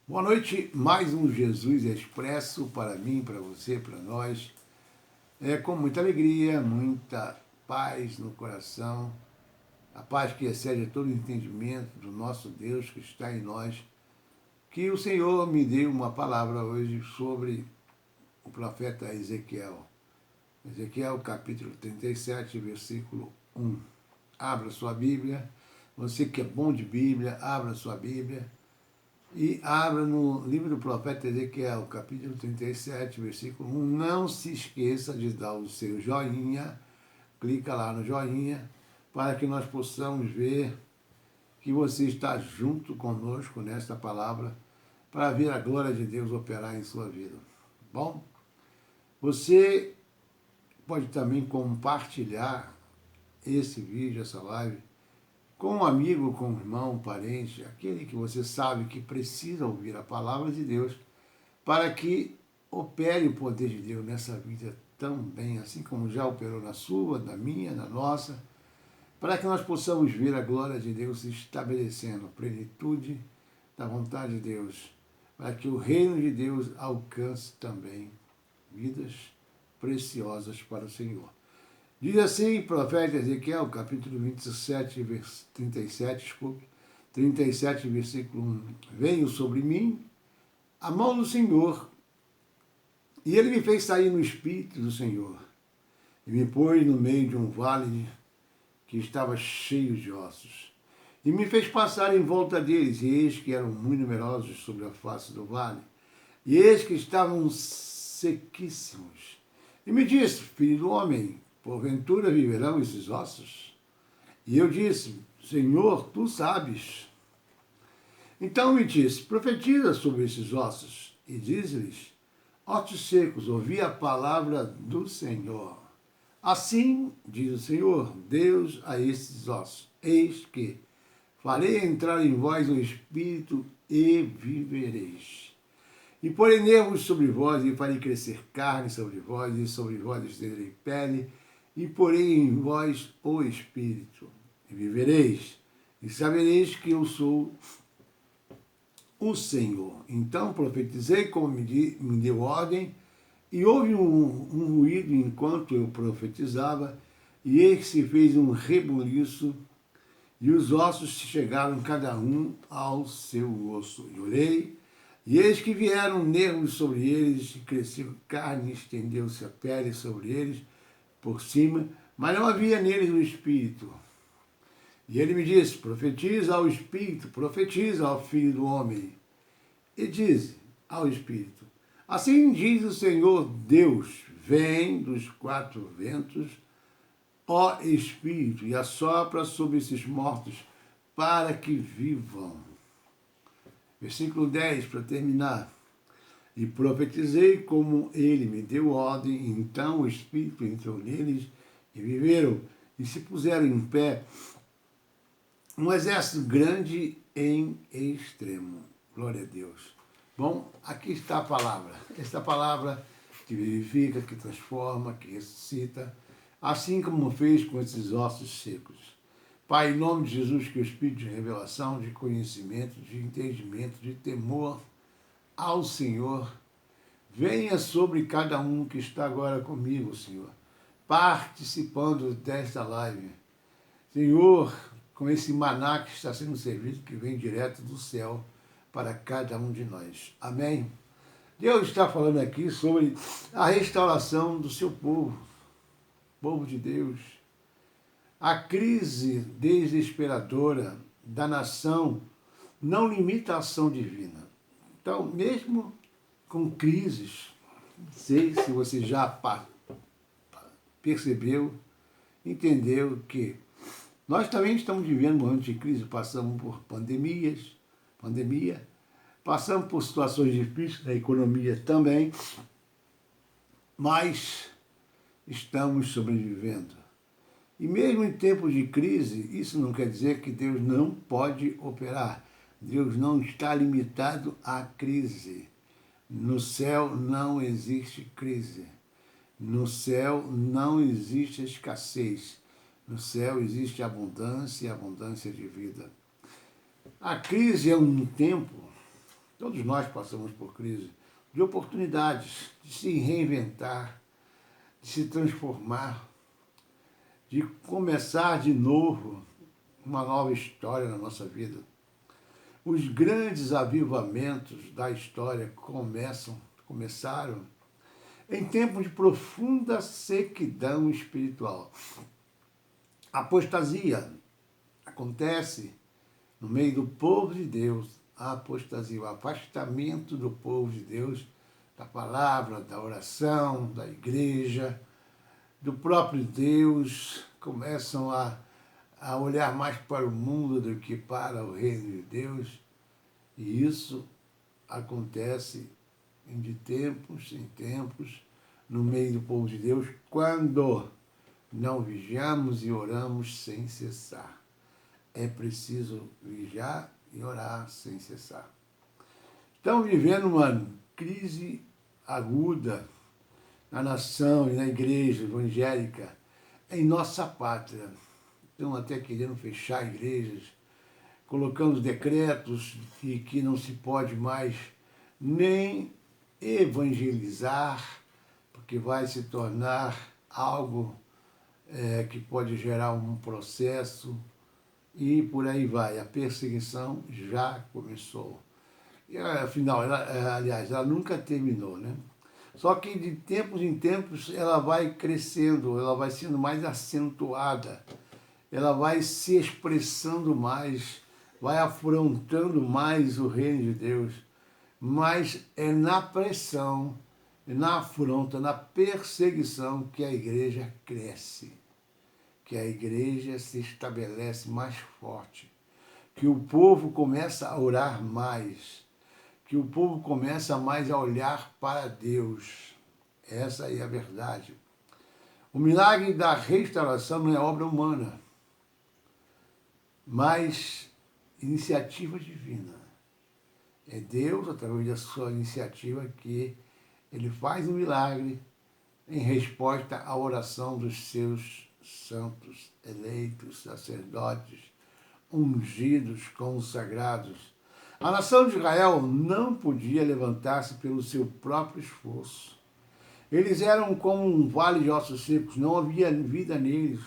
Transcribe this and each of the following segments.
Boa noite, mais um Jesus Expresso para mim, para você, para nós. Com muita alegria, muita paz no coração, a paz que excede todo entendimento do nosso Deus que está em nós, que o Senhor me deu uma palavra hoje sobre o profeta Ezequiel. Ezequiel capítulo 37, versículo 1. Abra sua Bíblia, você que é bom de Bíblia, abra sua Bíblia. E abra no livro do profeta Ezequiel, capítulo 37, versículo 1. Não se esqueça de dar o seu joinha, clica lá no joinha, para que nós possamos ver que você está junto conosco nesta palavra, para ver a glória de Deus operar em sua vida. Bom, você pode também compartilhar esse vídeo, essa live, com um amigo, com um irmão, um parente, aquele que você sabe que precisa ouvir a palavra de Deus para que opere o poder de Deus nessa vida também, assim como já operou na sua, na minha, na nossa, para que nós possamos ver a glória de Deus se estabelecendo, a plenitude da vontade de Deus, para que o reino de Deus alcance também vidas preciosas para o Senhor. Diz assim, profeta Ezequiel, capítulo 37, 37, versículo 1. Veio sobre mim a mão do Senhor, e ele me fez sair no Espírito do Senhor, e me pôs no meio de um vale que estava cheio de ossos, e me fez passar em volta deles, e eis que eram muito numerosos sobre a face do vale, e eis que estavam sequíssimos. E me disse, filho do homem, porventura viverão esses ossos? E eu disse, Senhor, tu sabes. Então me disse, profetiza sobre esses ossos, e diz-lhes, ossos secos, ouvi a palavra do Senhor. Assim, diz o Senhor, Deus a esses ossos, eis que farei entrar em vós um espírito e vivereis. E porei nervos sobre vós, e farei crescer carne sobre vós, e sobre vós estenderei pele, e porei em vós o Espírito, e vivereis, e sabereis que eu sou o Senhor. Então profetizei como me deu ordem, e houve um ruído enquanto eu profetizava, e eis que se fez um rebuliço, e os ossos chegaram cada um ao seu osso. E olhei, e eis que vieram nervos sobre eles, e cresceu carne, estendeu-se a pele sobre eles, por cima, mas não havia neles o Espírito. E ele me disse, profetiza ao Espírito, profetiza ao Filho do Homem, e diz ao Espírito, assim diz o Senhor Deus, vem dos quatro ventos, ó Espírito, e assopra sobre esses mortos, para que vivam. Versículo 10, para terminar. E profetizei como ele me deu ordem, então o Espírito entrou neles e viveram, e se puseram em pé um exército grande em extremo. Glória a Deus. Bom, aqui está a palavra. Esta palavra que vivifica, que transforma, que ressuscita, assim como fez com esses ossos secos. Pai, em nome de Jesus, que o Espírito de revelação, de conhecimento, de entendimento, de temor ao Senhor, venha sobre cada um que está agora comigo, Senhor, participando desta live. Senhor, com esse maná que está sendo servido, que vem direto do céu para cada um de nós. Amém? Deus está falando aqui sobre a restauração do seu povo de Deus. A crise desesperadora da nação não limita a ação divina. Então, mesmo com crises, não sei se você já percebeu, entendeu que nós também estamos vivendo um momento de crise, passamos por pandemia, passamos por situações difíceis na economia também, mas estamos sobrevivendo. E mesmo em tempos de crise, isso não quer dizer que Deus não pode operar. Deus não está limitado à crise. No céu não existe crise. No céu não existe escassez. No céu existe abundância e abundância de vida. A crise é um tempo Todos nós passamos por crise de oportunidades de se reinventar, de se transformar, de começar de novo uma nova história na nossa vida. Os grandes avivamentos da história começaram em tempos de profunda sequidão espiritual. A apostasia acontece no meio do povo de Deus, a apostasia, o afastamento do povo de Deus, da palavra, da oração, da igreja, do próprio Deus, começam a olhar mais para o mundo do que para o reino de Deus, e isso acontece de tempos em tempos no meio do povo de Deus, quando não vigiamos e oramos sem cessar. É preciso vigiar e orar sem cessar. Estamos vivendo uma crise aguda na nação e na igreja evangélica, em nossa pátria. Estão até querendo fechar igrejas, colocando decretos de que não se pode mais nem evangelizar, porque vai se tornar algo que pode gerar um processo, e por aí vai. A perseguição já começou. E, afinal, ela nunca terminou, né? Só que de tempos em tempos ela vai crescendo, ela vai sendo mais acentuada, ela vai se expressando mais, vai afrontando mais o reino de Deus. Mas é na pressão, na afronta, na perseguição que a igreja cresce, que a igreja se estabelece mais forte, que o povo começa a orar mais, que o povo começa mais a olhar para Deus. Essa é a verdade. O milagre da restauração não é obra humana, mas iniciativa divina. É Deus, através da sua iniciativa, que ele faz um milagre em resposta à oração dos seus santos, eleitos, sacerdotes, ungidos, consagrados. A nação de Israel não podia levantar-se pelo seu próprio esforço. Eles eram como um vale de ossos secos, não havia vida neles.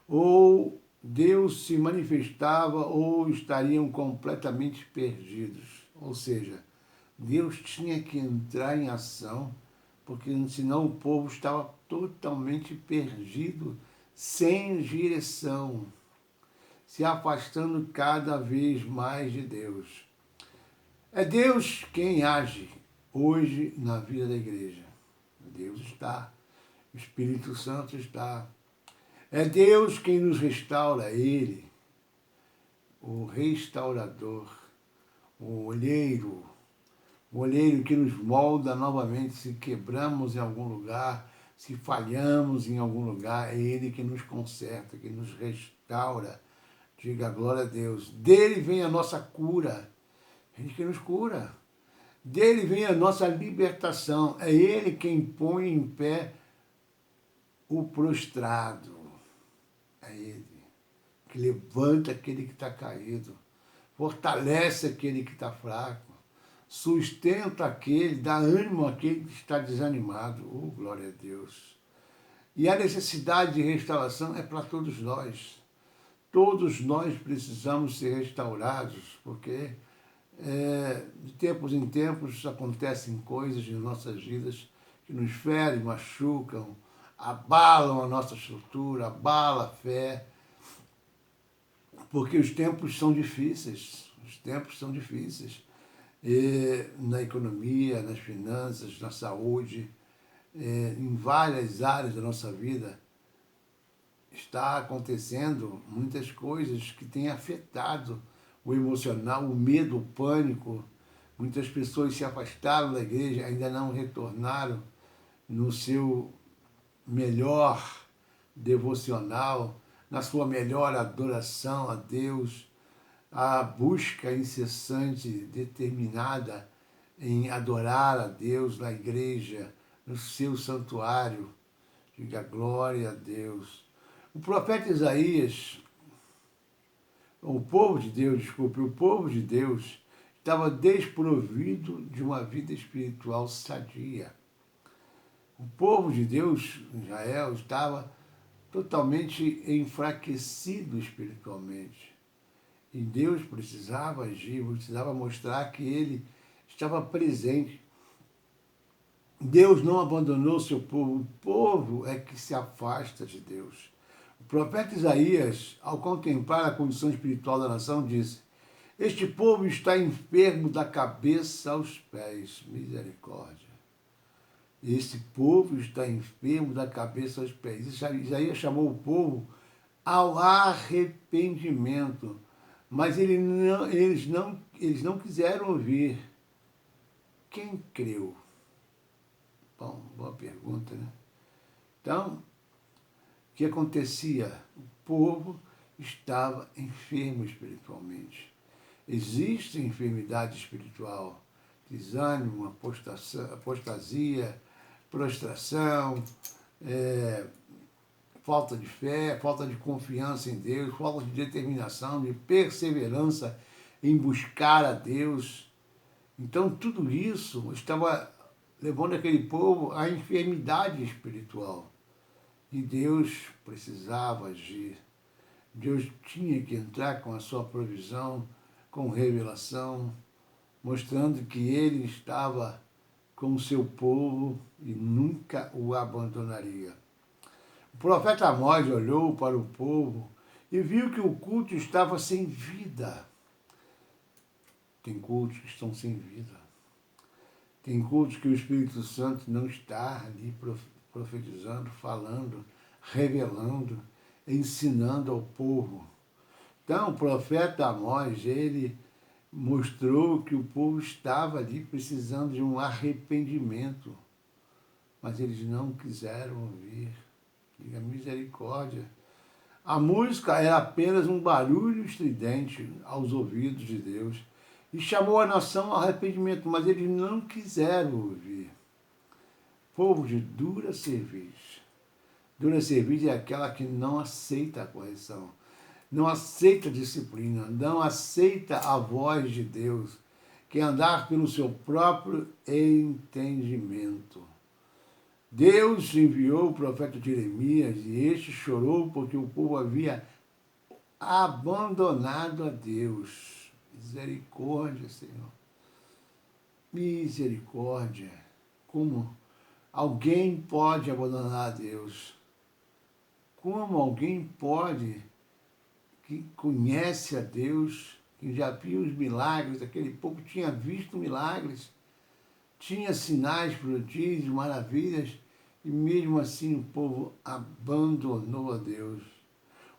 Ou Deus se manifestava ou estariam completamente perdidos. Ou seja, Deus tinha que entrar em ação, porque senão o povo estava totalmente perdido, sem direção, se afastando cada vez mais de Deus. É Deus quem age hoje na vida da igreja. Deus está, o Espírito Santo está. É Deus quem nos restaura, Ele, o restaurador, o olheiro que nos molda novamente, se quebramos em algum lugar, se falhamos em algum lugar, é Ele que nos conserta, que nos restaura. Diga glória a Deus. Dele vem a nossa cura, Ele que nos cura. Dele vem a nossa libertação, é Ele quem põe em pé o prostrado, é Ele que levanta aquele que está caído, fortalece aquele que está fraco, sustenta aquele, dá ânimo àquele que está desanimado. Oh, glória a Deus. E a necessidade de restauração é para todos nós. Todos nós precisamos ser restaurados, porque de tempos em tempos acontecem coisas em nossas vidas que nos ferem, machucam, abalam a nossa estrutura, abalam a fé, porque os tempos são difíceis, na economia, nas finanças, na saúde, em várias áreas da nossa vida, está acontecendo muitas coisas que têm afetado o emocional, o medo, o pânico. Muitas pessoas se afastaram da igreja, ainda não retornaram no seu melhor devocional, na sua melhor adoração a Deus, a busca incessante, determinada em adorar a Deus na igreja, no seu santuário. Diga glória a Deus. O profeta Isaías, o povo de Deus estava desprovido de uma vida espiritual sadia. O povo de Deus, Israel, estava totalmente enfraquecido espiritualmente. E Deus precisava agir, precisava mostrar que ele estava presente. Deus não abandonou seu povo, o povo é que se afasta de Deus. O profeta Isaías, ao contemplar a condição espiritual da nação, disse: este povo está enfermo da cabeça aos pés. Misericórdia. Esse povo está enfermo da cabeça aos pés. Isaías chamou o povo ao arrependimento, mas eles não quiseram ouvir. Quem creu? Bom, boa pergunta, né? Então, o que acontecia? O povo estava enfermo espiritualmente. Existe enfermidade espiritual, desânimo, apostasia, prostração, falta de fé, falta de confiança em Deus, falta de determinação, de perseverança em buscar a Deus. Então, tudo isso estava levando aquele povo à enfermidade espiritual. E Deus precisava agir. Deus tinha que entrar com a sua provisão, com revelação, mostrando que ele estava com o seu povo e nunca o abandonaria. O profeta Amós olhou para o povo e viu que o culto estava sem vida. Tem cultos que estão sem vida. Tem cultos que o Espírito Santo não está ali profetizando, falando, revelando, ensinando ao povo. Então, o profeta Amós, ele mostrou que o povo estava ali precisando de um arrependimento, mas eles não quiseram ouvir. Diga misericórdia. A música era apenas um barulho estridente aos ouvidos de Deus e chamou a nação ao arrependimento, mas eles não quiseram ouvir. Povo de dura cerviz. Dura cerviz é aquela que não aceita a correção, não aceita a disciplina, não aceita a voz de Deus, quer andar pelo seu próprio entendimento. Deus enviou o profeta Jeremias e este chorou porque o povo havia abandonado a Deus. Misericórdia, Senhor. Misericórdia. Como alguém pode abandonar a Deus? Como alguém pode, que conhece a Deus, que já viu os milagres, aquele povo tinha visto milagres, tinha sinais, prodígios, maravilhas, e mesmo assim o povo abandonou a Deus.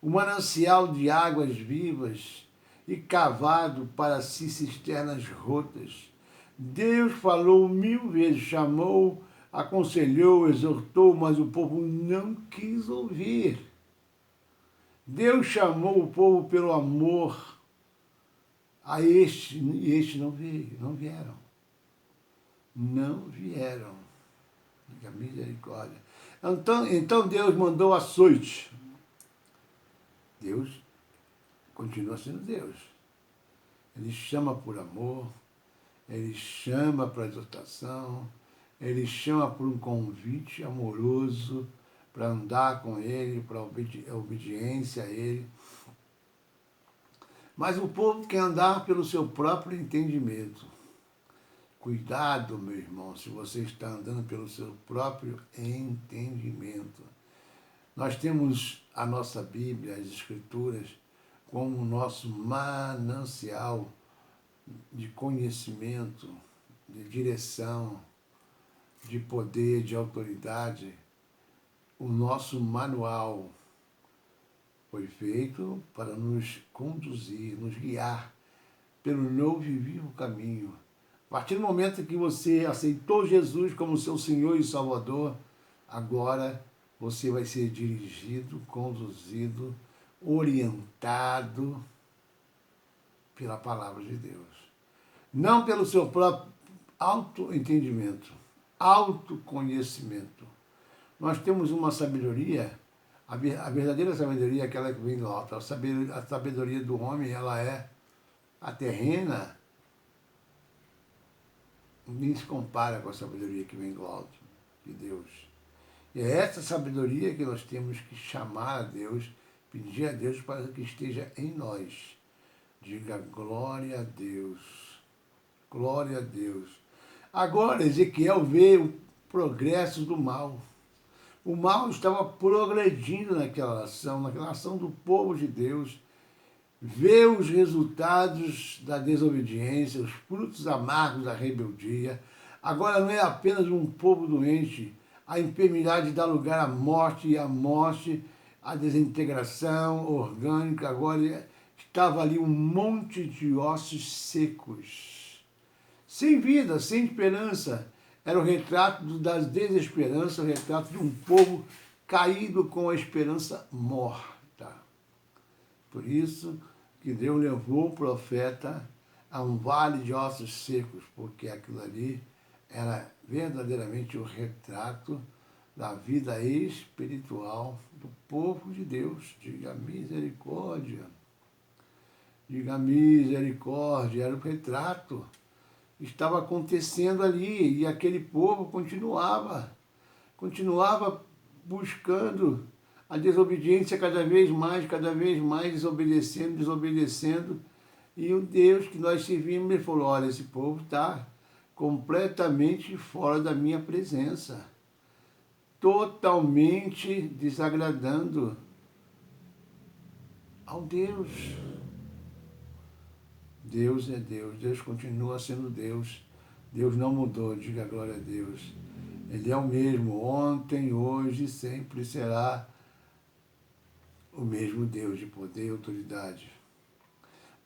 O manancial de águas vivas e cavado para si cisternas rotas. Deus falou 1000 vezes, chamou, aconselhou, exortou, mas o povo não quis ouvir. Deus chamou o povo pelo amor a este, e este não veio, não vieram. Não vieram. Diga misericórdia. Então Deus mandou açoite. Deus continua sendo Deus. Ele chama por amor, ele chama para exortação, ele chama por um convite amoroso para andar com ele, para obediência a ele. Mas o povo quer andar pelo seu próprio entendimento. Cuidado, meu irmão, se você está andando pelo seu próprio entendimento. Nós temos a nossa Bíblia, as Escrituras, como o nosso manancial de conhecimento, de direção, de poder, de autoridade. O nosso manual foi feito para nos conduzir, nos guiar pelo novo e vivo caminho. A partir do momento que você aceitou Jesus como seu Senhor e Salvador, agora você vai ser dirigido, conduzido, orientado pela palavra de Deus. Não pelo seu próprio autoentendimento, autoconhecimento. Nós temos uma sabedoria, a verdadeira sabedoria é aquela que vem do alto. A sabedoria do homem, ela é a terrena, nem se compara com a sabedoria que vem do alto, de Deus. E é essa sabedoria que nós temos que chamar a Deus, pedir a Deus para que esteja em nós. Diga glória a Deus, glória a Deus. Agora Ezequiel vê o progresso do mal. O mal estava progredindo naquela ação do povo de Deus. Vê os resultados da desobediência, os frutos amargos da rebeldia. Agora não é apenas um povo doente, a enfermidade dá lugar à morte, e a morte, a desintegração orgânica. Agora estava ali um monte de ossos secos, sem vida, sem esperança. Era o retrato da desesperança, o retrato de um povo caído com a esperança morta. Por isso que Deus levou o profeta a um vale de ossos secos, porque aquilo ali era verdadeiramente o retrato da vida espiritual do povo de Deus. Diga misericórdia. Diga misericórdia. Era o retrato que estava acontecendo ali, e aquele povo continuava buscando a desobediência cada vez mais, desobedecendo. E o Deus que nós servimos, ele falou, olha, esse povo está completamente fora da minha presença, totalmente desagradando ao Deus. Deus é Deus, Deus continua sendo Deus, Deus não mudou, diga glória a Deus. Ele é o mesmo, ontem, hoje, sempre será o mesmo Deus de poder e autoridade.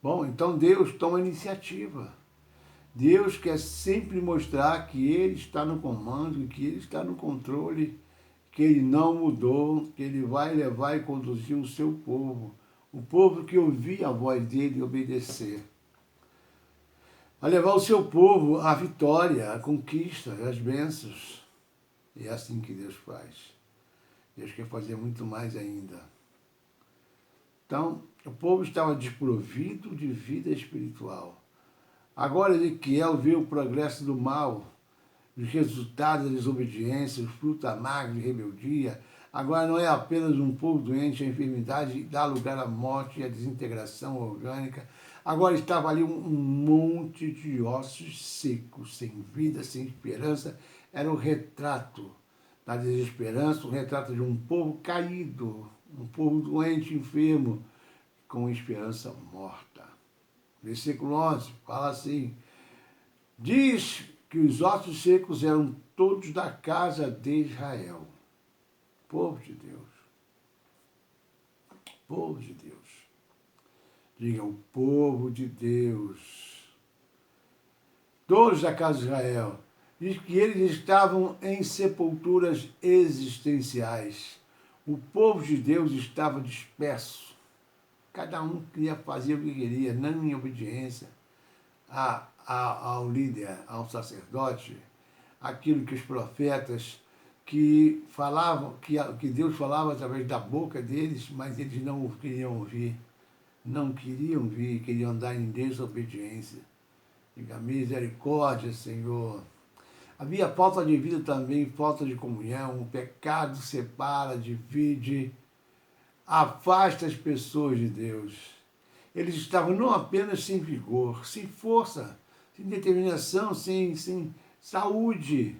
Bom, então Deus toma iniciativa. Deus quer sempre mostrar que Ele está no comando, que Ele está no controle, que Ele não mudou, que Ele vai levar e conduzir o seu povo, o povo que ouvia a voz dEle e obedecer, a levar o seu povo à vitória, à conquista, às bênçãos. E é assim que Deus faz. Deus quer fazer muito mais ainda. Então, o povo estava desprovido de vida espiritual. Agora Ezequiel vê o progresso do mal, os resultados da desobediência, os frutos amargos de rebeldia. Agora não é apenas um povo doente, a enfermidade dá lugar à morte e à desintegração orgânica. Agora estava ali um monte de ossos secos, sem vida, sem esperança. Era o retrato da desesperança, o retrato de um povo caído, um povo doente, enfermo, com esperança morta. Versículo 11 fala assim, diz que os ossos secos eram todos da casa de Israel. Povo de Deus. Povo de Deus. Diga, o povo de Deus. Todos da casa de Israel. Diz que eles estavam em sepulturas existenciais. O povo de Deus estava disperso. Cada um queria fazer o que queria, não em obediência ao líder, ao sacerdote, aquilo que os profetas que falavam, que Deus falava através da boca deles, mas eles não o queriam ouvir. Não queriam ouvir, queriam andar em desobediência. Diga, misericórdia, Senhor. Havia falta de vida também, falta de comunhão, o pecado separa, divide, afasta as pessoas de Deus. Eles estavam não apenas sem vigor, sem força, sem determinação, sem saúde,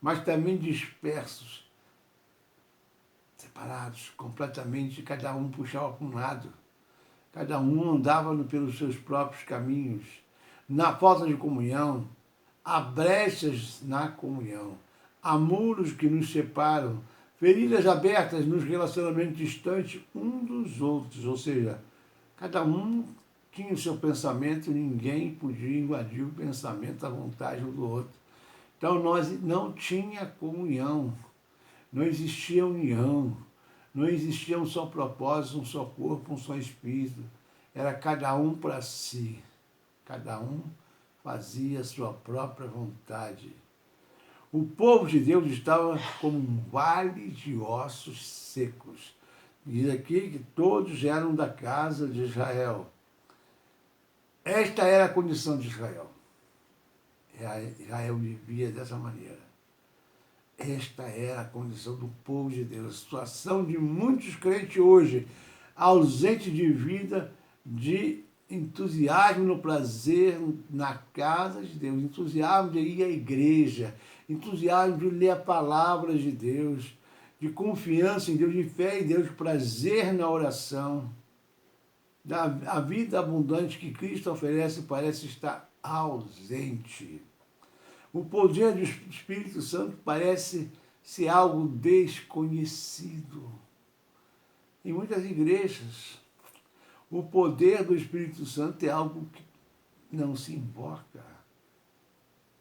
mas também dispersos, separados completamente, cada um puxava para um lado, cada um andava pelos seus próprios caminhos. Na falta de comunhão, há brechas na comunhão, há muros que nos separam, feridas abertas nos relacionamentos distantes um dos outros, ou seja, cada um tinha o seu pensamento, ninguém podia invadir o pensamento, a vontade um do outro. Então nós não tinha comunhão, não existia união, não existia um só propósito, um só corpo, um só espírito. Era cada um para si, cada um fazia a sua própria vontade. O povo de Deus estava como um vale de ossos secos. Diz aqui que todos eram da casa de Israel. Esta era a condição de Israel. Israel vivia dessa maneira. Esta era a condição do povo de Deus, a situação de muitos crentes hoje, ausente de vida, de entusiasmo no prazer na casa de Deus, entusiasmo de ir à igreja, entusiasmo de ler a palavra de Deus, de confiança em Deus, de fé em Deus, prazer na oração. A vida abundante que Cristo oferece parece estar ausente. O poder do Espírito Santo parece ser algo desconhecido. Em muitas igrejas, o poder do Espírito Santo é algo que não se invoca,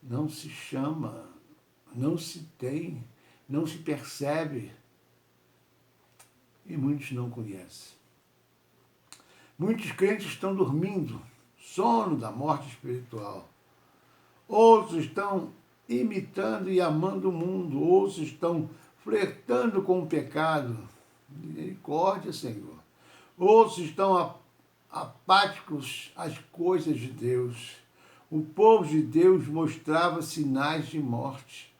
não se chama, não se tem, não se percebe. E muitos não conhecem. Muitos crentes estão dormindo, sono da morte espiritual. Outros estão imitando e amando o mundo. Outros estão flertando com o pecado. Misericórdia, Senhor. Outros estão apáticos às coisas de Deus. O povo de Deus mostrava sinais de morte.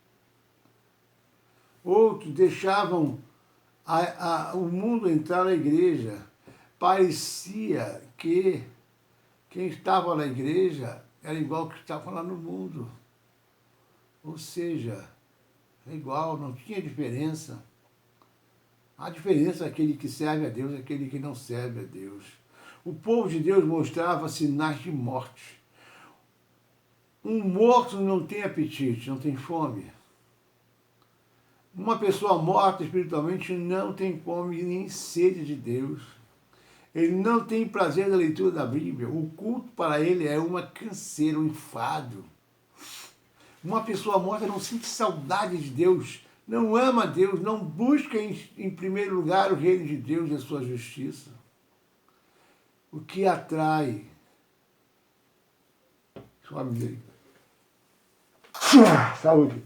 Outros deixavam o mundo entrar na igreja. Parecia que quem estava na igreja era igual que estava lá no mundo. Ou seja, é igual, não tinha diferença. A diferença é aquele que serve a Deus e aquele que não serve a Deus. O povo de Deus mostrava sinais de morte. Um morto não tem apetite, não tem fome. Uma pessoa morta espiritualmente não tem fome nem sede de Deus. Ele não tem prazer na leitura da Bíblia. O culto para ele é uma canseira, um enfado. Uma pessoa morta não sente saudade de Deus, não ama Deus, não busca em primeiro lugar o reino de Deus e a sua justiça. O que atrai... Suave dele. Saúde.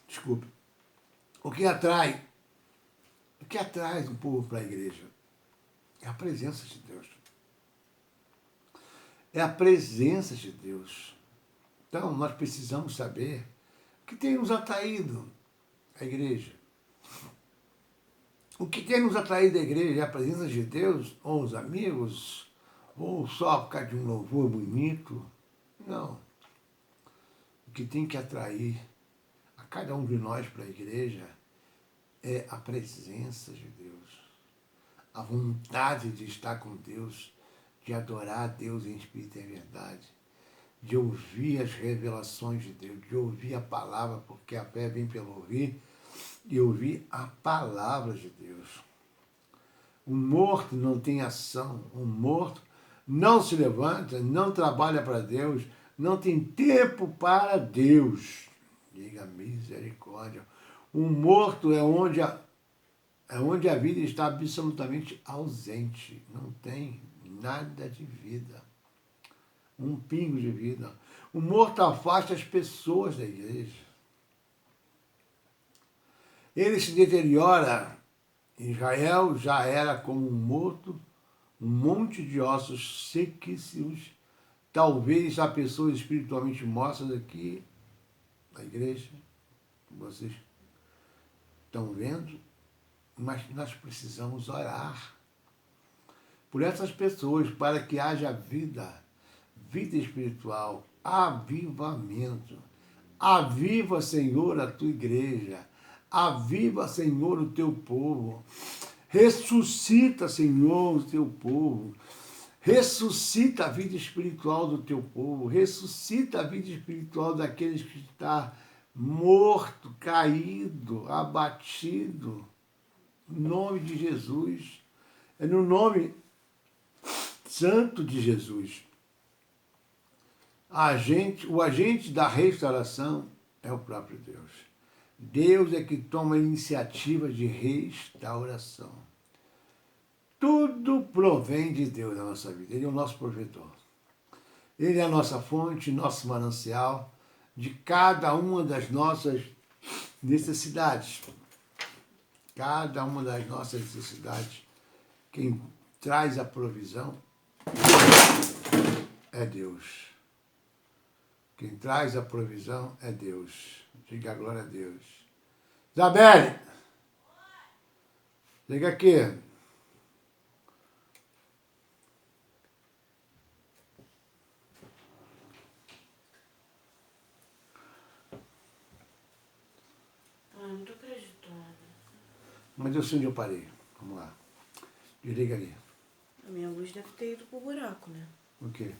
Desculpe. O que atrai o povo para a igreja? É a presença de Deus. É a presença de Deus. Então, nós precisamos saber o que tem nos atraído à igreja. O que tem nos atraído à igreja é a presença de Deus, ou os amigos, ou só por causa de um louvor bonito. Não. O que tem que atrair a cada um de nós para a igreja é a presença de Deus. A vontade de estar com Deus, de adorar a Deus em espírito e em verdade, de ouvir as revelações de Deus, de ouvir a palavra, porque a fé vem pelo ouvir, e ouvir a palavra de Deus. O morto não tem ação, o morto não se levanta, não trabalha para Deus, não tem tempo para Deus. Diga misericórdia. O morto é onde a vida está absolutamente ausente. Não tem nada de vida. Um pingo de vida. O morto afasta as pessoas da igreja. Ele se deteriora. Israel já era como um morto, um monte de ossos sequíssimos. Talvez há pessoas espiritualmente mortas aqui na igreja. Vocês estão vendo? Mas nós precisamos orar por essas pessoas para que haja vida espiritual, avivamento. Aviva, Senhor, a tua igreja. Aviva, Senhor, o teu povo. Ressuscita, Senhor, o teu povo. Ressuscita a vida espiritual do teu povo. Ressuscita a vida espiritual daqueles que estão morto, caído, abatido. Em nome de Jesus. É no nome santo de Jesus. O agente da restauração é o próprio Deus. Deus é que toma a iniciativa de restauração. Tudo provém de Deus na nossa vida. Ele é o nosso provedor. Ele é a nossa fonte, nosso manancial de cada uma das nossas necessidades. Cada uma das nossas necessidades, quem traz a provisão é Deus. Quem traz a provisão é Deus. Diga a glória a Deus. Isabelle! Chega aqui. Não tô acreditando. Mas eu sei onde eu parei. Vamos lá. Desliga ali. A minha luz deve ter ido pro buraco, né? O quê?